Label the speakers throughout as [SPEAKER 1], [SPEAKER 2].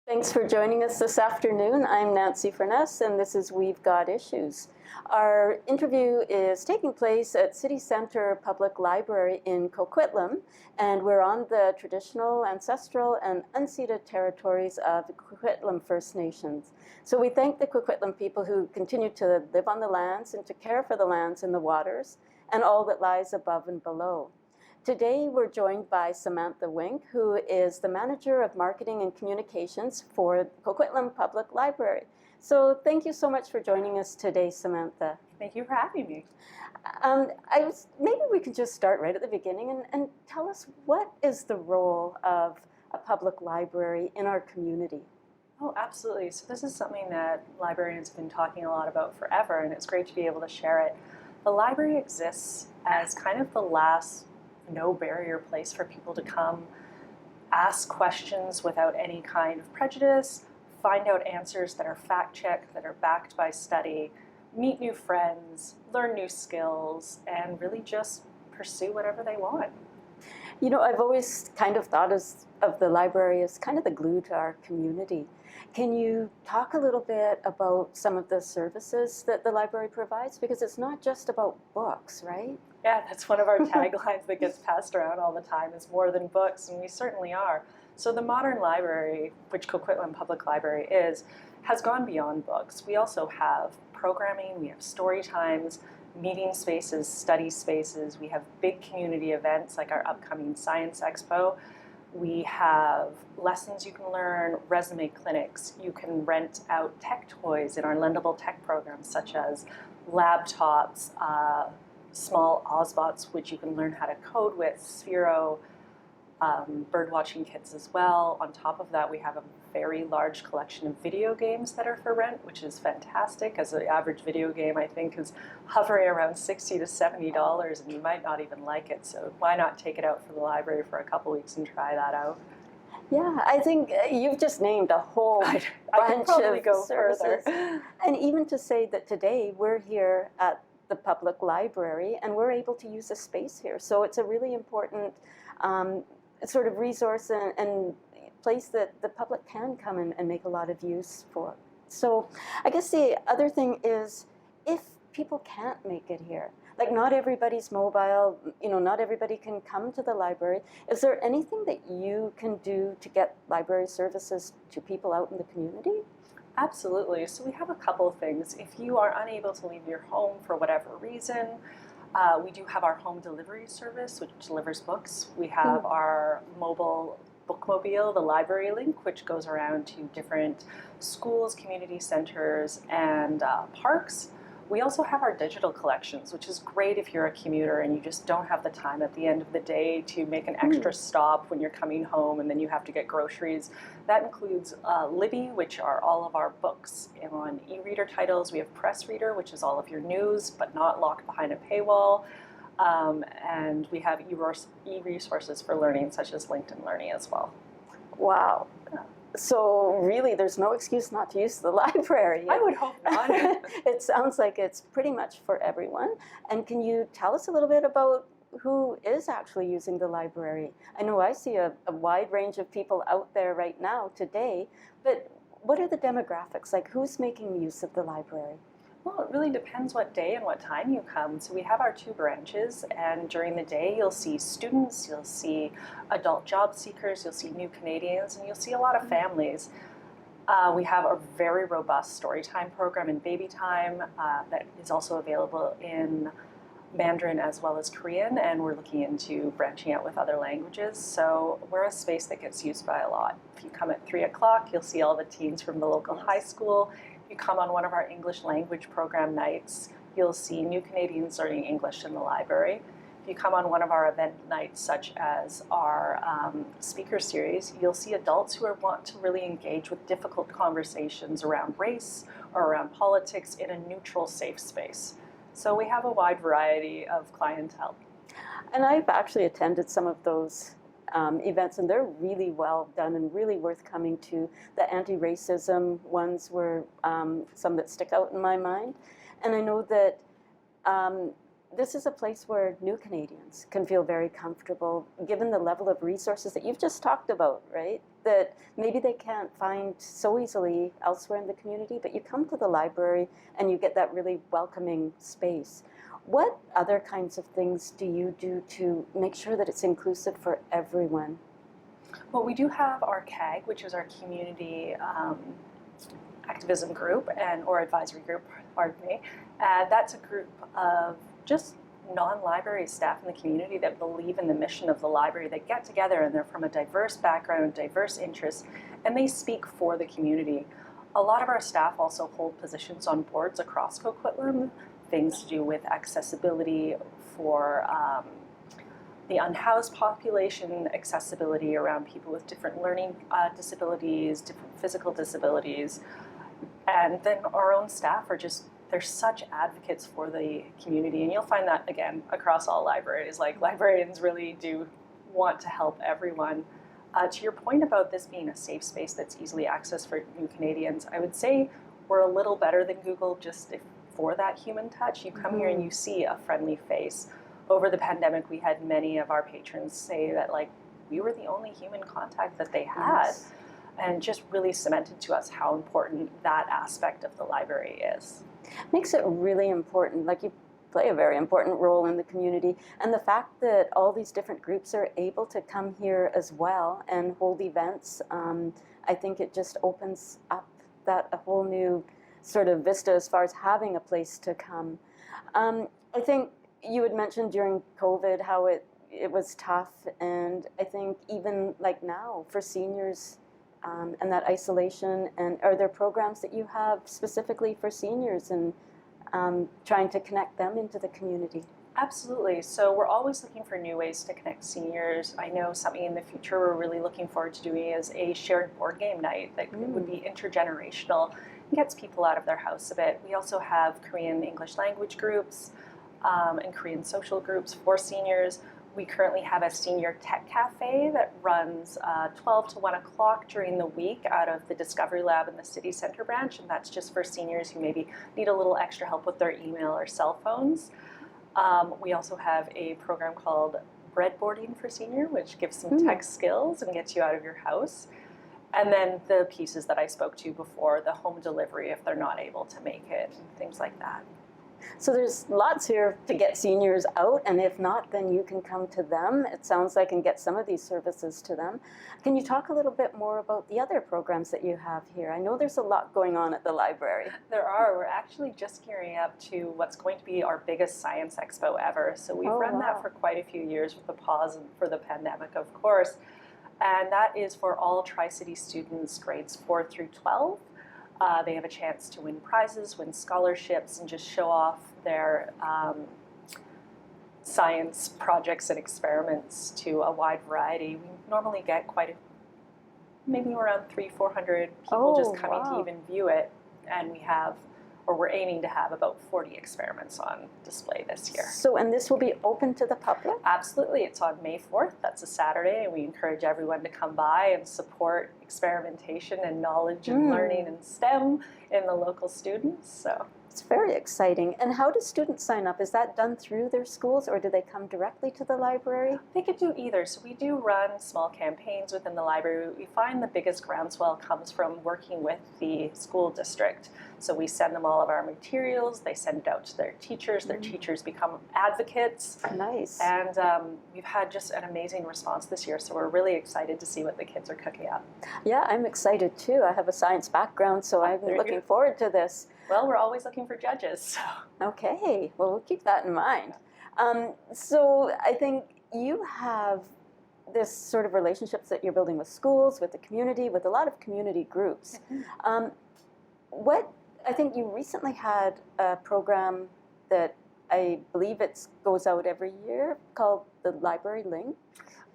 [SPEAKER 1] Thanks for joining us this afternoon. I'm Nancy Furness, and this is We've Got Issues. Our interview is taking place at City Centre Public Library in Coquitlam, and we're on the traditional, ancestral, and unceded territories of the Coquitlam First Nations. So we thank the Coquitlam people who continue to live on the lands and to care for the lands and the waters, and all that lies above and below. Today, we're joined by Samantha Wink, who is the Manager of Marketing and Communications for Coquitlam Public Library. So thank you so much for joining us today, Samantha.
[SPEAKER 2] Thank you for having me.
[SPEAKER 1] Maybe we could just start right at the beginning and tell us, what is the role of a public library in our community?
[SPEAKER 2] Oh, absolutely. So this is something that librarians have been talking a lot about forever, and it's great to be able to share it. The library exists as kind of the last no barrier place for people to come, ask questions without any kind of prejudice, find out answers that are fact-checked, that are backed by study, meet new friends, learn new skills, and really just pursue whatever they want.
[SPEAKER 1] You know, I've always kind of thought of the library as kind of the glue to our community. Can you talk a little bit about some of the services that the library provides? Because it's not just about books, right?
[SPEAKER 2] Yeah, that's one of our taglines that gets passed around all the time, is more than books, and we certainly are. So the modern library, which Coquitlam Public Library is, has gone beyond books. We also have programming, we have story times, meeting spaces, study spaces, we have big community events like our upcoming Science Expo. We have lessons you can learn, resume clinics. You can rent out tech toys in our lendable tech programs, such as laptops, small Ozbots, which you can learn how to code with, Sphero, birdwatching kits as well. On top of that, we have a very large collection of video games that are for rent, which is fantastic, as the average video game, I think, is hovering around $60 to $70, and you might not even like it. So why not take it out for the library for a couple weeks and try that out?
[SPEAKER 1] Yeah, I think you've just named a whole bunch of services. And even to say that today we're here at the public library and we're able to use a space here. So it's a really important sort of resource and place that the public can come and make a lot of use for. So I guess the other thing is, if people can't make it here, like not everybody's mobile, you know, not everybody can come to the library. Is there anything that you can do to get library services to people out in the community?
[SPEAKER 2] Absolutely. So we have a couple of things. If you are unable to leave your home for whatever reason, we do have our home delivery service, which delivers books. We have our mobile bookmobile, the Library Link, which goes around to different schools, community centers, and parks. We also have our digital collections, which is great if you're a commuter and you just don't have the time at the end of the day to make an extra stop when you're coming home and then you have to get groceries. That includes Libby, which are all of our books on e-reader titles. We have Press Reader, which is all of your news, but not locked behind a paywall. And we have e-resources for learning, such as LinkedIn Learning as well.
[SPEAKER 1] Wow. So really, there's no excuse not to use the library.
[SPEAKER 2] I would hope not.
[SPEAKER 1] It sounds like it's pretty much for everyone. And can you tell us a little bit about who is actually using the library? I know I see a wide range of people out there right now today, but what are the demographics? Like, who's making use of the library?
[SPEAKER 2] Well, it really depends what day and what time you come. So we have our 2 branches, and during the day you'll see students, you'll see adult job seekers, you'll see new Canadians, and you'll see a lot of families. We have a very robust story time program in baby time that is also available in Mandarin as well as Korean, and we're looking into branching out with other languages. So we're a space that gets used by a lot. If you come at 3 o'clock, you'll see all the teens from the local high school. You come on one of our English language program nights, you'll see new Canadians learning English in the library. If you come on one of our event nights, such as our speaker series, you'll see adults who want to really engage with difficult conversations around race or around politics in a neutral, safe space. So we have a wide variety of clientele.
[SPEAKER 1] And I've actually attended some of those events, and they're really well done and really worth coming to. The anti-racism ones were some that stick out in my mind. And I know that this is a place where new Canadians can feel very comfortable, given the level of resources that you've just talked about, right? That maybe they can't find so easily elsewhere in the community, but you come to the library and you get that really welcoming space. What other kinds of things do you do to make sure that it's inclusive for everyone?
[SPEAKER 2] Well, we do have our CAG, which is our community activism group or advisory group, pardon me. That's a group of just non-library staff in the community that believe in the mission of the library. They get together and they're from a diverse background, diverse interests, and they speak for the community. A lot of our staff also hold positions on boards across Coquitlam, things to do with accessibility for the unhoused population, accessibility around people with different learning disabilities, different physical disabilities. And then our own staff are just, they're such advocates for the community. And you'll find that, again, across all libraries. Like, librarians really do want to help everyone. To your point about this being a safe space that's easily accessed for new Canadians, I would say we're a little better than Google just for that human touch. You come here and you see a friendly face. Over the pandemic, we had many of our patrons say that, like, we were the only human contact that they had.
[SPEAKER 1] Yes.
[SPEAKER 2] And just really cemented to us how important that aspect of the library is.
[SPEAKER 1] Makes it really important. Like, you play a very important role in the community, and the fact that all these different groups are able to come here as well and hold events, I think it just opens up a whole new sort of vista as far as having a place to come. I think you had mentioned during COVID how it was tough, and I think even like now for seniors, and that isolation, and are there programs that you have specifically for seniors and trying to connect them into the community?
[SPEAKER 2] Absolutely. So we're always looking for new ways to connect seniors. I know something in the future we're really looking forward to doing is a shared board game night that would be intergenerational and gets people out of their house a bit. We also have Korean English language groups and Korean social groups for seniors. We currently have a senior tech cafe that runs 12 to 1 o'clock during the week out of the Discovery Lab in the City Centre branch, and that's just for seniors who maybe need a little extra help with their email or cell phones. We also have a program called Breadboarding for Senior, which gives some tech skills and gets you out of your house. And then the pieces that I spoke to before, the home delivery if they're not able to make it, and things like that.
[SPEAKER 1] So there's lots here to get seniors out, and if not, then you can come to them, it sounds like, and get some of these services to them. Can you talk a little bit more about the other programs that you have here? I know there's a lot going on at the library.
[SPEAKER 2] There are. We're actually just gearing up to what's going to be our biggest science expo ever. So we've run that for quite a few years with a pause for the pandemic, of course. And that is for all Tri-City students grades 4 through 12. They have a chance to win prizes, win scholarships, and just show off their science projects and experiments to a wide variety. We normally get maybe around 300-400 people just coming to even view it, and we're aiming to have about 40 experiments on display this year.
[SPEAKER 1] So, and this will be open to the public?
[SPEAKER 2] Absolutely. It's on May 4th. That's a Saturday, and we encourage everyone to come by and support experimentation and knowledge and learning and STEM in the local students. So
[SPEAKER 1] it's very exciting. And how do students sign up? Is that done through their schools, or do they come directly to the library?
[SPEAKER 2] They could do either. So we do run small campaigns within the library. We find the biggest groundswell comes from working with the school district. So we send them all of our materials, they send it out to their teachers teachers become advocates.
[SPEAKER 1] Nice.
[SPEAKER 2] And we've had just an amazing response this year, so we're really excited to see what the kids are cooking up.
[SPEAKER 1] Yeah, I'm excited too. I have a science background, so I'm looking forward to this.
[SPEAKER 2] Well, we're always looking for judges. So.
[SPEAKER 1] Okay, well, we'll keep that in mind. So I think you have this sort of relationships that you're building with schools, with the community, with a lot of community groups. I think you recently had a program that I believe it goes out every year called the Library Link.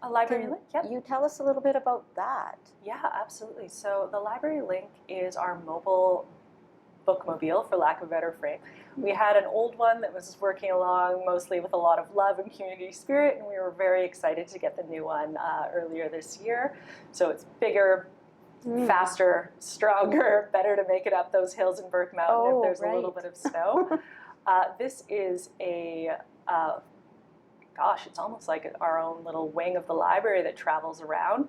[SPEAKER 2] A Library Link, yep.
[SPEAKER 1] You tell us a little bit about that.
[SPEAKER 2] Yeah, absolutely. So the Library Link is our mobile bookmobile, for lack of a better phrase. We had an old one that was working along mostly with a lot of love and community spirit, and we were very excited to get the new one earlier this year. So it's bigger, faster, stronger, better to make it up those hills in Burke Mountain if there's a little bit of snow. This is a it's almost like our own little wing of the library that travels around.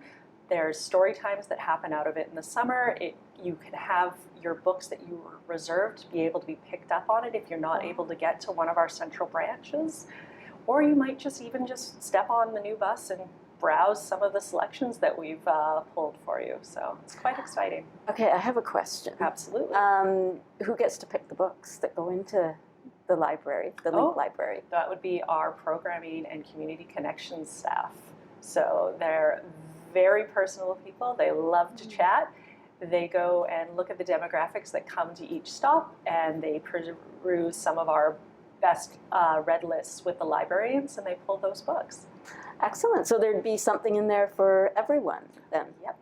[SPEAKER 2] There's story times that happen out of it in the summer. You can have your books that you reserved to be able to be picked up on it if you're not able to get to one of our central branches. Or you might just step on the new bus and browse some of the selections that we've pulled for you. So it's quite exciting.
[SPEAKER 1] Okay, I have a question.
[SPEAKER 2] Absolutely.
[SPEAKER 1] Who gets to pick the books that go into the library, the Link Library?
[SPEAKER 2] That would be our programming and community connections staff. So they're very personable people. They love to chat. They go and look at the demographics that come to each stop, and they peruse some of our best read lists with the librarians, and they pull those books.
[SPEAKER 1] Excellent. So there'd be something in there for everyone then?
[SPEAKER 2] Yep.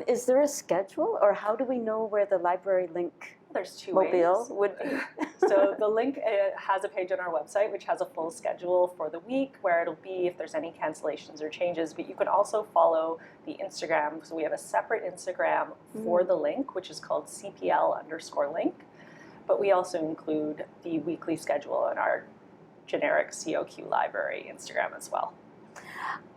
[SPEAKER 1] Is there a schedule, or how do we know where the Library Link
[SPEAKER 2] There's two
[SPEAKER 1] Mobile
[SPEAKER 2] ways.
[SPEAKER 1] would be?
[SPEAKER 2] So the Link has a page on our website which has a full schedule for the week, where it'll be if there's any cancellations or changes, but you can also follow the Instagram. So we have a separate Instagram for the Link, which is called CPL_Link, but we also include the weekly schedule in our generic COQ library Instagram as well.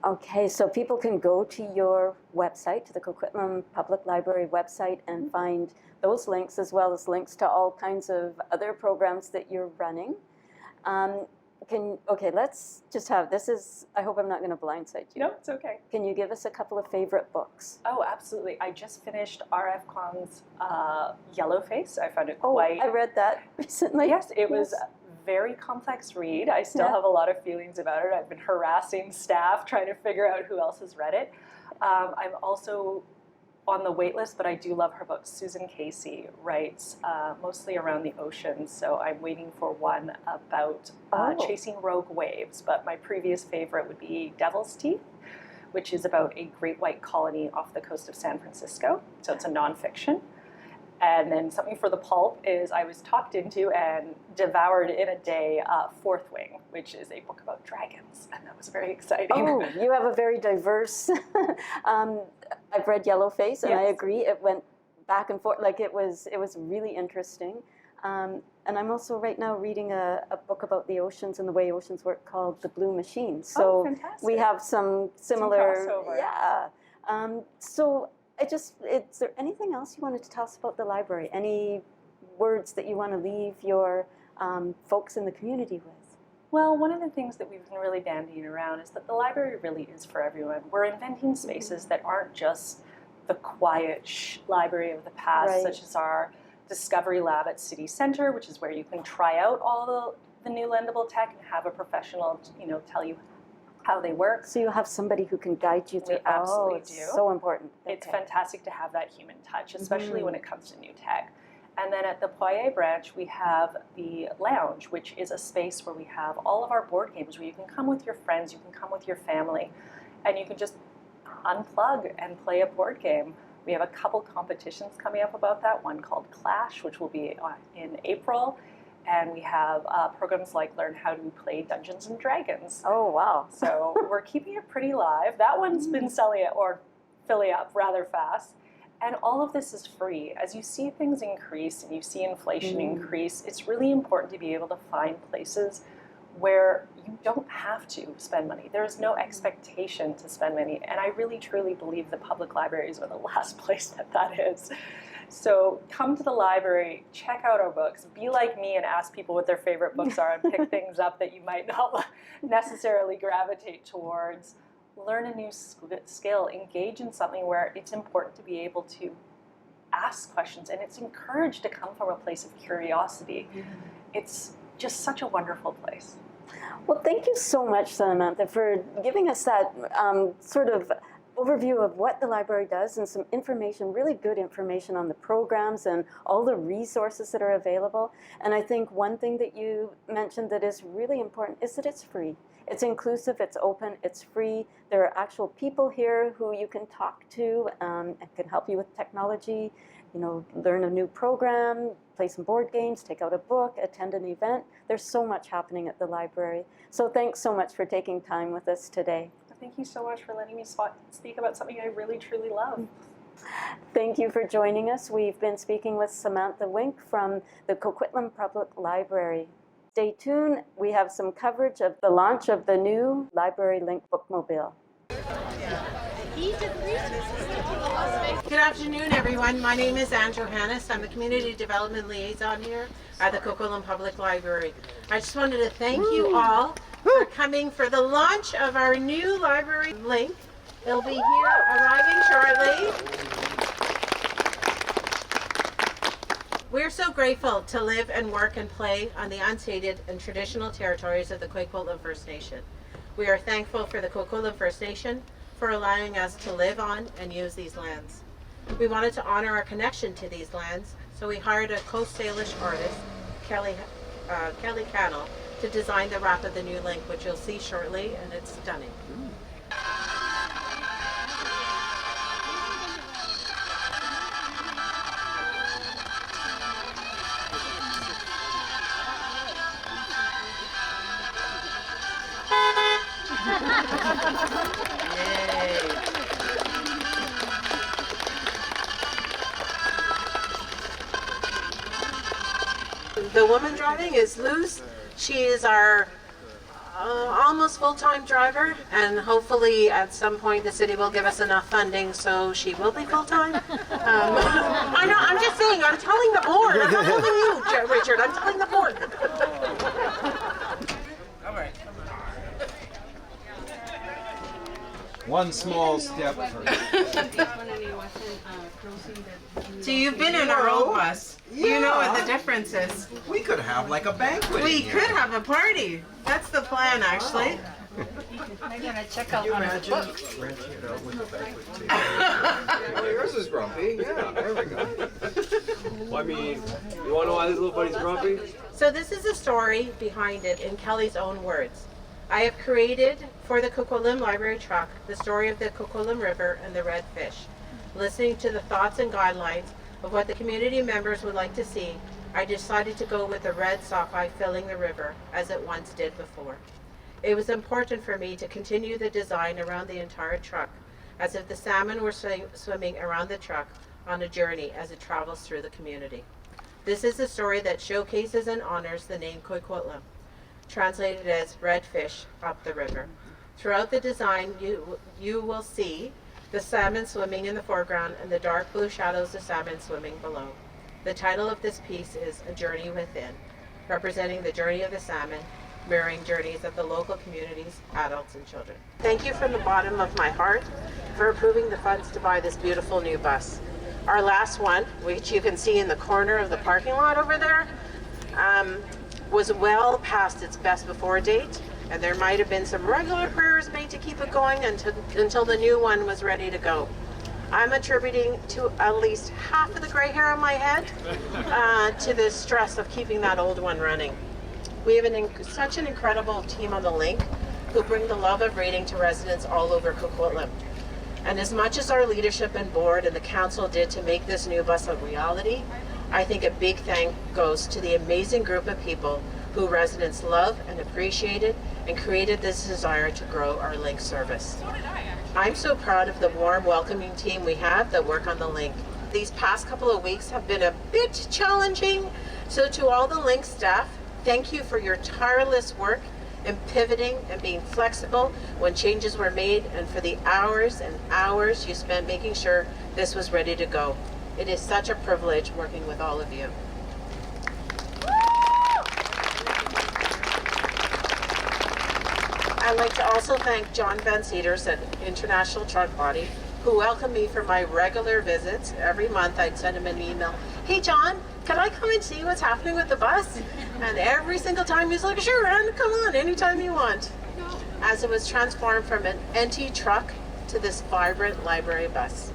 [SPEAKER 1] Okay, so people can go to your website, to the Coquitlam Public Library website, and find those links, as well as links to all kinds of other programs that you're running. Let's just have, I hope I'm not going to blindside you.
[SPEAKER 2] No, it's okay.
[SPEAKER 1] Can you give us a couple of favorite books?
[SPEAKER 2] Oh, absolutely. I just finished R.F. Kuang's Yellowface. I found it
[SPEAKER 1] Oh,
[SPEAKER 2] quite...
[SPEAKER 1] I read that recently.
[SPEAKER 2] Yes, it was a very complex read. I still have a lot of feelings about it. I've been harassing staff trying to figure out who else has read it. I'm also on the wait list, but I do love her books. Susan Casey writes mostly around the ocean, so I'm waiting for one about chasing rogue waves. But my previous favorite would be Devil's Teeth, which is about a great white colony off the coast of San Francisco. So it's a nonfiction. And then something for the pulp is I was talked into and devoured in a day Fourth Wing, which is a book about dragons, and that was very exciting.
[SPEAKER 1] Oh, you have a very diverse... I've read Yellowface, and I agree. It went back and forth. Like it was really interesting. And I'm also right now reading a book about the oceans and the way oceans work called The Blue Machine. So we have some similar...
[SPEAKER 2] Some crossover.
[SPEAKER 1] Yeah. So is there anything else you wanted to tell us about the library? Any words that you want to leave your folks in the community with?
[SPEAKER 2] Well, one of the things that we've been really bandying around is that the library really is for everyone. We're inventing spaces that aren't just the quiet library of the past, such as our Discovery Lab at City Center, which is where you can try out all the new lendable tech and have a professional, tell you how they work.
[SPEAKER 1] So you have somebody who can guide you through.
[SPEAKER 2] We absolutely do.
[SPEAKER 1] So important.
[SPEAKER 2] It's fantastic to have that human touch, especially when it comes to new tech. And then at the Poirier branch, we have the lounge, which is a space where we have all of our board games, where you can come with your friends, you can come with your family, and you can just unplug and play a board game. We have a couple competitions coming up about that, one called Clash, which will be in April, and we have programs like Learn How to Play Dungeons and Dragons.
[SPEAKER 1] Oh, wow.
[SPEAKER 2] So we're keeping it pretty live. That one's been filling up rather fast. And all of this is free. As you see things increase and you see inflation increase, it's really important to be able to find places where you don't have to spend money. There is no expectation to spend money. And I really, truly believe the public libraries are the last place that is. So come to the library, check out our books, be like me and ask people what their favorite books are and pick things up that you might not necessarily gravitate towards. Learn a new skill, engage in something where it's important to be able to ask questions, and it's encouraged to come from a place of curiosity. It's just such a wonderful place.
[SPEAKER 1] Well, thank you so much, Samantha, for giving us that sort of overview of what the library does and some information, really good information on the programs and all the resources that are available. And I think one thing that you mentioned that is really important is that it's free. It's inclusive, it's open, it's free. There are actual people here who you can talk to and can help you with technology, learn a new program, play some board games, take out a book, attend an event. There's so much happening at the library. So thanks so much for taking time with us today.
[SPEAKER 2] Thank you so much for letting me speak about something I really, truly love.
[SPEAKER 1] Thank you for joining us. We've been speaking with Samantha Wink from the Coquitlam Public Library. Stay tuned. We have some coverage of the launch of the new Library Link bookmobile.
[SPEAKER 3] Good afternoon, everyone. My name is Andrew Hannes. I'm the Community Development Liaison here at the Coquitlam Public Library. I just wanted to thank you all for coming for the launch of our new Library Link. It'll be here arriving shortly. We're so grateful to live and work and play on the unceded and traditional territories of the Coquitlam First Nation. We are thankful for the Coquitlam First Nation for allowing us to live on and use these lands. We wanted to honor our connection to these lands, so we hired a Coast Salish artist, Kelly Cannell, to design the wrap of the new link, which you'll see shortly, and it's stunning. The woman driving is Luz. She is our almost full-time driver, and hopefully at some point the city will give us enough funding so she will be full-time. I know, I'm just saying, I'm telling the board. I'm not telling you, Richard, I'm telling the board.
[SPEAKER 4] All right. One small step for
[SPEAKER 3] So you've been in our old bus.
[SPEAKER 4] Yeah.
[SPEAKER 3] You know what the difference is.
[SPEAKER 4] We could have like a banquet.
[SPEAKER 3] We could have a party. That's the plan, actually.
[SPEAKER 5] I'm gonna check out on his book.
[SPEAKER 4] Renting it out with a banquet table. Oh, yours is grumpy. Yeah, there we go.
[SPEAKER 6] Well, I mean, you want to know why this little buddy's grumpy?
[SPEAKER 3] So this is a story behind it in Kelly's own words. I have created for the Coquitlam Library truck the story of the Coquitlam River and the red fish. Listening to the thoughts and guidelines of what the community members would like to see, I decided to go with the red sockeye filling the river as it once did before. It was important for me to continue the design around the entire truck, as if the salmon were swimming around the truck on a journey as it travels through the community. This is a story that showcases and honors the name Coquitlam, translated as red fish up the river. Throughout the design, you will see the salmon swimming in the foreground and the dark blue shadows of salmon swimming below. The title of this piece is A Journey Within, representing the journey of the salmon, mirroring journeys of the local communities, adults and children. Thank you from the bottom of my heart for approving the funds to buy this beautiful new bus. Our last one, which you can see in the corner of the parking lot over there, was well past its best before date, and there might have been some regular prayers made to keep it going until the new one was ready to go. I'm attributing to at least half of the gray hair on my head to the stress of keeping that old one running. We have such an incredible team on the link who bring the love of reading to residents all over Coquitlam. And as much as our leadership and board and the council did to make this new bus a reality, I think a big thank goes to the amazing group of people who residents love and appreciated and created this desire to grow our link service. I'm so proud of the warm, welcoming team we have that work on the link. These past couple of weeks have been a bit challenging, so to all the link staff, thank you for your tireless work in pivoting and being flexible when changes were made, and for the hours and hours you spent making sure this was ready to go. It is such a privilege working with all of you. I'd like to also thank John Van Cedars at International Truck Body, who welcomed me for my regular visits. Every month I'd send him an email. Hey John, can I come and see what's happening with the bus? And every single time he's like, sure, and come on, anytime you want. As it was transformed from an empty truck to this vibrant library bus.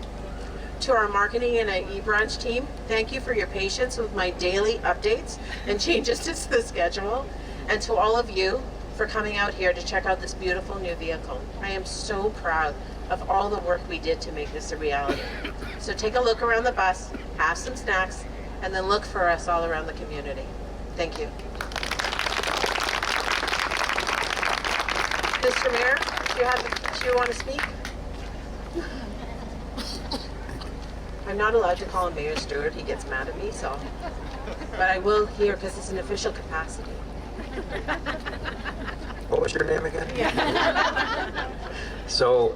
[SPEAKER 3] To our marketing and e-branch team, thank you for your patience with my daily updates and changes to the schedule. And to all of you for coming out here to check out this beautiful new vehicle. I am so proud of all the work we did to make this a reality. So take a look around the bus, have some snacks, and then look for us all around the community. Thank you. Mr. Mayor, do you want to speak? I'm not allowed to call him Mayor Stewart. He gets mad at me, so. But I will here because it's an official capacity.
[SPEAKER 7] What was your name again? So,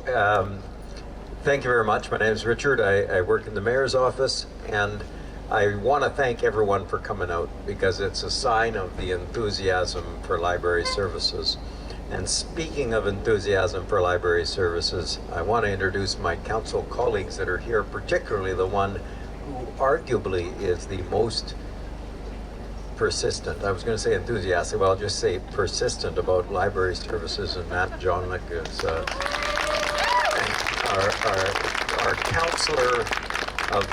[SPEAKER 7] thank you very much. My name is Richard. I work in the mayor's office, and I want to thank everyone for coming out because it's a sign of the enthusiasm for library services. And speaking of enthusiasm for library services, I want to introduce my council colleagues that are here, particularly the one who arguably is the most persistent. I was going to say enthusiastic, well, I'll just say persistent about library services, and Matt Johnlick is our counselor of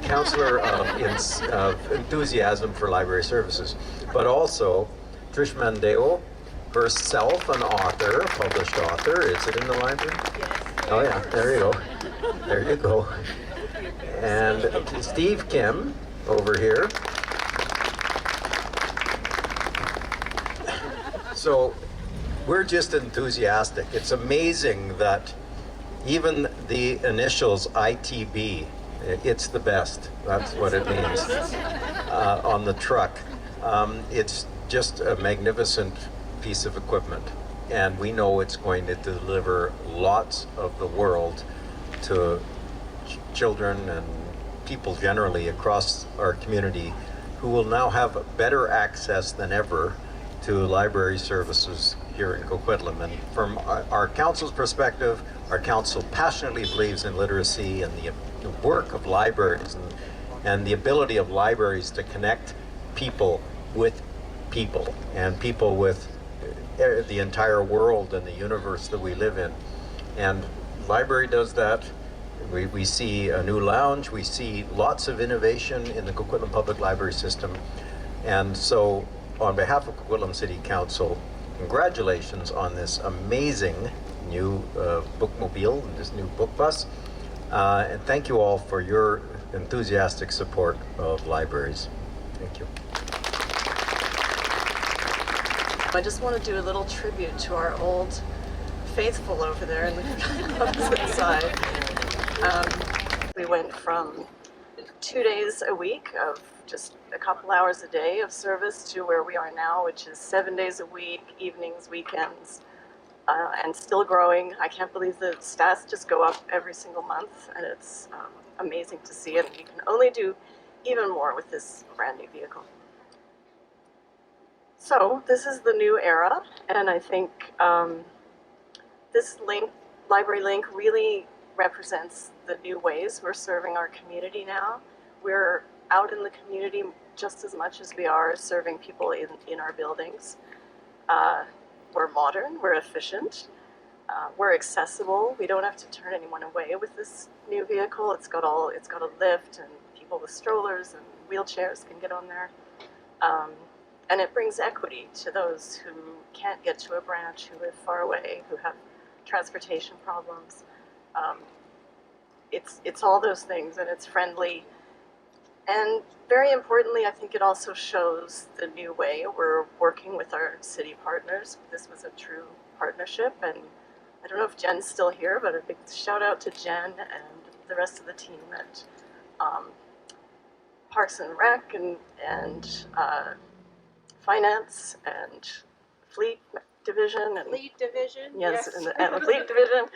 [SPEAKER 7] counselor of enthusiasm for library services. But also, Trish Mandeo, herself an author, a published author. Is it in the library? Yes. Oh yeah, there you go. There you go. And Steve Kim, over here. So, we're just enthusiastic. It's amazing that even the initials ITB, it's the best. That's what it means on the truck. It's just a magnificent piece of equipment, and we know it's going to deliver lots of the world to children and people generally across our community who will now have better access than ever to library services here in Coquitlam. And from our council's perspective, our council passionately believes in literacy and the work of libraries and the ability of libraries to connect people with people and people with the entire world and the universe that we live in. And library does that. We see a new lounge, we see lots of innovation in the Coquitlam Public Library system. And so on behalf of Coquitlam City Council, congratulations on this amazing new bookmobile and this new book bus. And thank you all for your enthusiastic support of libraries. Thank you.
[SPEAKER 8] I just want to do a little tribute to our old faithful over there in the opposite side. We went from 2 days a week of just a couple hours a day of service to where we are now, which is 7 days a week, evenings, weekends, and still growing. I can't believe the stats just go up every single month, and it's amazing to see it. You can only do even more with this brand new vehicle. So this is the new era, and I think this Library Link really represents the new ways we're serving our community now. We're out in the community just as much as we are serving people in our buildings. We're modern, we're efficient, we're accessible. We don't have to turn anyone away with this new vehicle. It's got a lift, and people with strollers and wheelchairs can get on there. And it brings equity to those who can't get to a branch, who live far away, who have transportation problems. It's all those things, and it's friendly. And very importantly, I think it also shows the new way we're working with our city partners. This was a true partnership, and I don't know if Jen's still here, but a big shout out to Jen and the rest of the team at Parks and Rec and Finance and Fleet Division. And
[SPEAKER 3] Fleet Division?
[SPEAKER 8] yes. And the Fleet Division.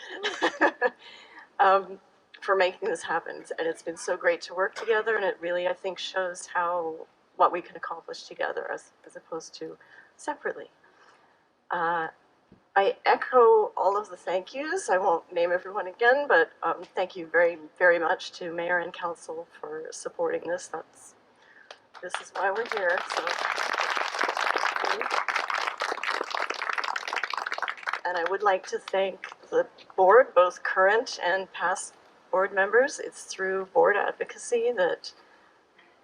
[SPEAKER 8] For making this happen. And it's been so great to work together, and it really, I think, shows what we can accomplish together as opposed to separately. I echo all of the thank yous. I won't name everyone again, but thank you very, very much to Mayor and Council for supporting this. This is why we're here. So, and I would like to thank the board, both current and past board members. It's through board advocacy that,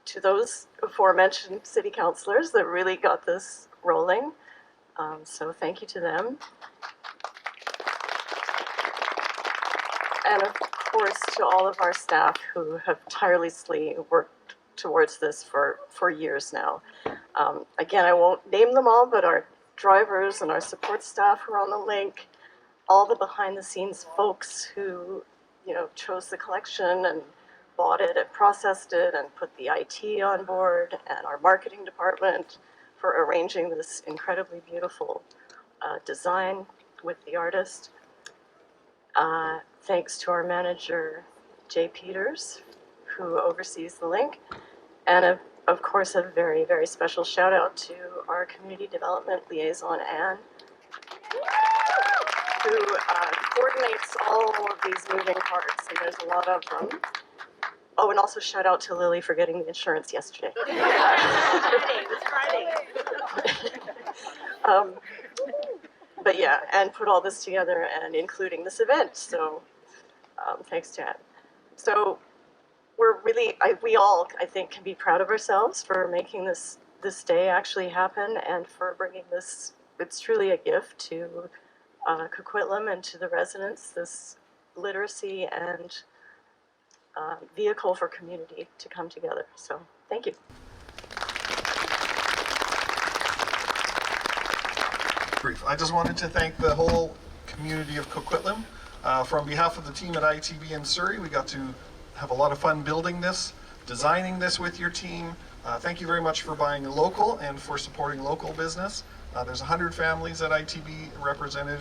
[SPEAKER 8] to those aforementioned city councilors that really got this rolling. So thank you to them. And of course to all of our staff who have tirelessly worked towards this for years now. Again, I won't name them all, but our drivers and our support staff who are on the link, all the behind the scenes folks who chose the collection and bought it and processed it and put the IT on board, and our marketing department, for arranging this incredibly beautiful design with the artist. Thanks to our manager, Jay Peters, who oversees the link. And of course, a very, very special shout out to our community development liaison, Anne, who coordinates all of these moving parts, and there's a lot of them. Oh, and also shout out to Lily for getting the insurance yesterday. It's Friday. But yeah, and put all this together and including this event. So thanks to Anne. So we're really, we all, I think, can be proud of ourselves for making this day actually happen and for bringing this. It's truly a gift to Coquitlam and to the residents, this literacy and vehicle for community to come together. So thank you.
[SPEAKER 9] Brief. I just wanted to thank the whole community of Coquitlam. From behalf of the team at ITB in Surrey, we got to have a lot of fun building this, designing this with your team. Thank you very much for buying local and for supporting local business. There's 100 families at ITB represented,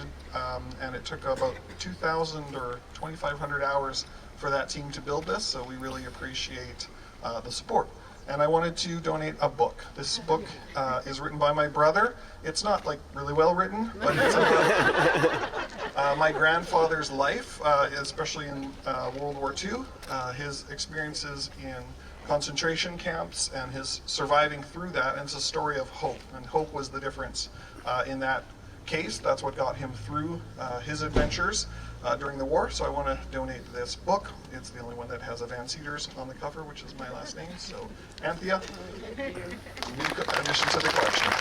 [SPEAKER 9] and it took about 2,000 or 2,500 hours for that team to build this, so we really appreciate the support. And I wanted to donate a book. This book is written by my brother. It's not like really well written, but it's about my grandfather's life, especially in World War II, his experiences in concentration camps and his surviving through that. And it's a story of hope, and hope was the difference in that case. That's what got him through his adventures during the war. So I want to donate this book. It's the only one that has a Van Cedars on the cover, which is my last name. So Anthea, new addition to the collection.